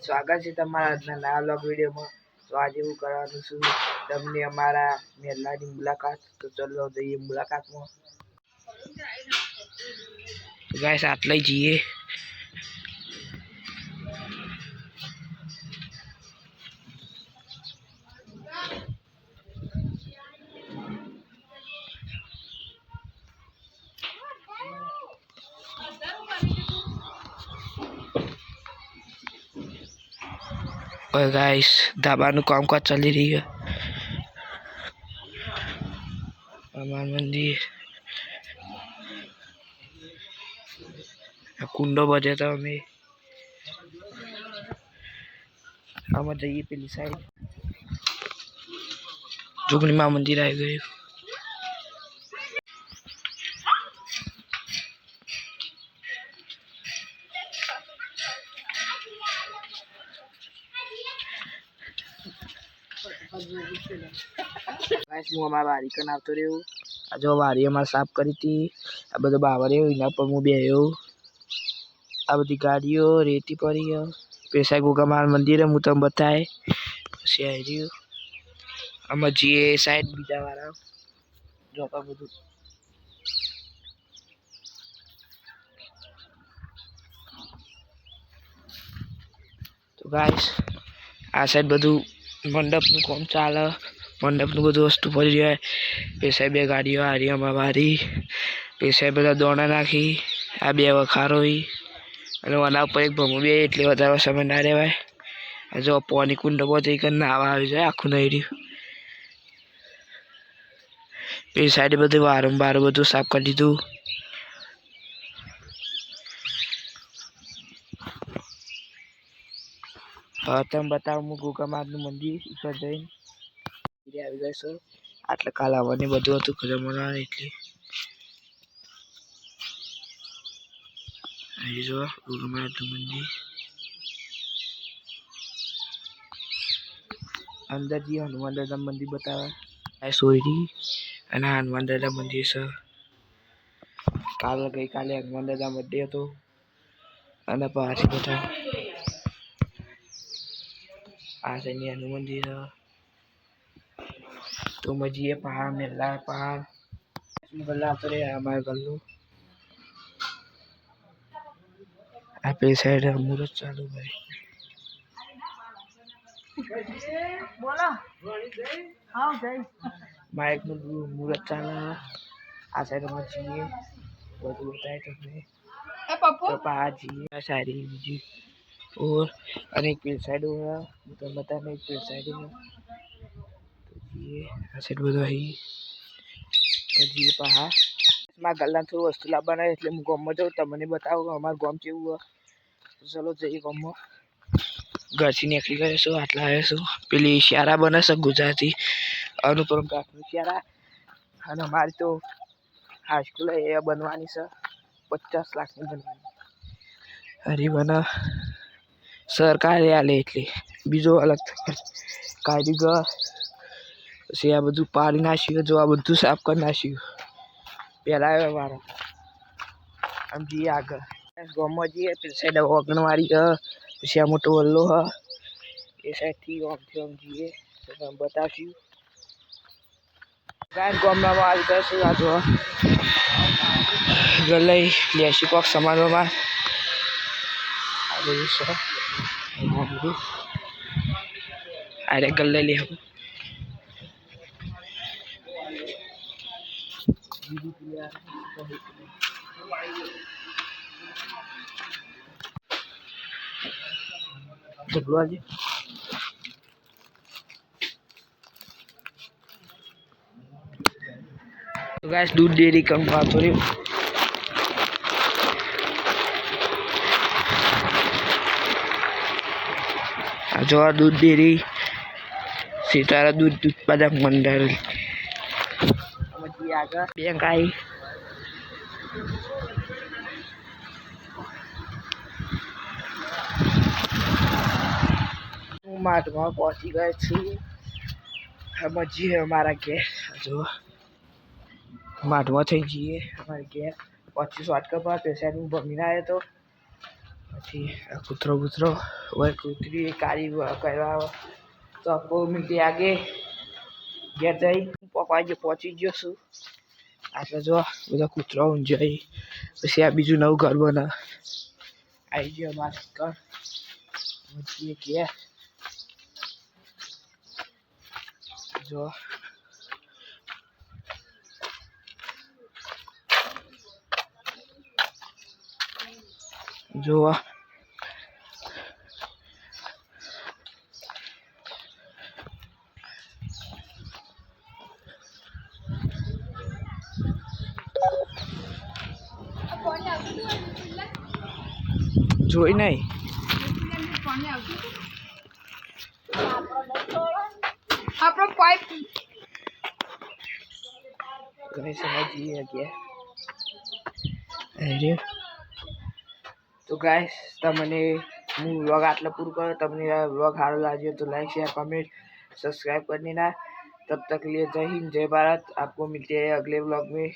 સ્વાગત છે તમારા આજના નવા બ્લોગ વિડીયોમાં। તો આજે હું કરવાનું છું તમને અમારા મહેલાની મુલાકાત। તો ચલો જઈએ મુલાકાતમાં। ગાઈસ આટલે જઈએ। और गाइस ढाबाનું કામકાજ ચાલી રહ્યું છે। હનુમાન મંદિર કુંડો બધે તો અમે આમાં જઈએ પેલી સાઈડ જોગણીમાં મંદિર આવી ગયું। गाइस હું અમારા વાડી કન આવતો રહ્યો। આ જો વાડી અમારે સાફ કરી હતી। આ બધો બાવર રહ્યો એના પર હું બેહ્યો। આ બધી ગાડીઓ રેતી પડી છે। પેસા ગોગામાર મંદિર હું તમને બતાય પછી આવી રહ્યું। આમાં જે સાઈડ બીજા વાળા જો આ બધું તો ગાइस આ સાઈડ બધું મંડપનું કામ ચાલે। મંડપનું બધું વસ્તુ પડી જાય। પેસા બે ગાડીઓ આ રહી અમારી વાડી। પેસા બધા દોણા નાખી। આ બે વખારો અને આના ઉપર એક ભમું બે એટલે વધારે સમય ના રહેવાય। આ જો પાણી કુંડ બધી કરીને નાવા આવી જાય આખું નહીં રહ્યું। પેલી સાઈડ બધું વારંવાર બધું સાફ કરી દીધું। તમે બતાવું હું ગોગામાનું મંદિર ઉપર જઈને આવી ગયો છું। આટલે કાલ આવવાની બધું હતું ખજમણા એટલે અહીં જો ગોગામાનું મંદિર અંદર જે હનુમાન દાદા મંદિર બતાવે આ સોયરી અને હનુમાન દાદા મંદિર છે। ગઈકાલે હનુમાન દાદા બર્થડે હતો અને પાછી બધા આ છે હનુમાન મંદિર તો મજીએ પહાડ મેલા પહાડ ગલ્લા આવતો રે અમારે ગલ્લું આ પેલી સાઈડ મુરત ચાલુ ભાઈ माइक में मुहूर्त चाला। आ साइड में चाहिए बहुत बताए तुमने तो पाजी सारी जी और अनेक पेड़ साइड हुआ तो बता नहीं पेड़ साइड में तो ये आ साइड बताई और ये पहाड़ માં ગલ્લા થોડું વસ્તુ લાવવાના એટલે હું ગામમાં જાઉં તમને બતાવું અમારું ગામ કેવું હોય। ચલો જઈએ ગામમાં। ઘરથી નીકળી ગયો છું આટલા આવ્યો છું। પેલી શ્યારા બને છે ગુજરાતી અનુપમ પ્રાથમિક શ્યારા અને અમારી તો હાઈસ્કૂલ એ બનવાની છે 50 લાખની બનવાની। હરી બને સરકારે આલે એટલે બીજો અલગ કારીગર પછી આ બધું પાડી નાખ્યું। જો આ બધું સાફ કરી નાખ્યું પહેલા આવ્યા વાળા આમ જઈએ આગળ ગામમાં જઈએ પેલી સાઈડ ઓગણવાડી પછી આ મોટો વલ્લો હ એ સાઈડથી આમથી આમ જઈએ તો તમે બતાવશું। ગાય ગામમાં આવી ગયા છે આ જો ગલઈ લેશી કોક સમારોહમાં આ બધું છે અરે ગલ્લે લે जी तो गाइस दूध डेयरी कम बात हो रही जो दूध डेयरी सीतारा दूध उत्पादक मंडल बैंक आई मार्टમાં पहुंची गए छी। हम जी हमारा के जो मार्टમાં થઈ જઈએ हमारे के 25 वाट का पास पैसा भमीना आया तो પછી કૂતરો बूतरो वह कूतरी काली करवा तो आपको मिलते आगे घर जाई पप्पा जो पहुंची गयो છું આટલે જો બધા કૂતરાઓ ઊંઝાઈ પછી આ બીજું નવું ઘર બને આવી ગયો અમારે ઘર મૂકીએ કે જો જો જોઈ નહીં આપણો પાઇપ ઘણી સમજીએ ગયા અરે તો ગાઈસ તમને હું व्लॉग આટલા પૂરું કરો તમને व्लॉग સારો લાગ્યો तो लाइक शेयर कमेंट सब्सक्राइब कर देना तब तक लिए जय हिंद जय भारत आपको मिलते हैं अगले व्लॉग में।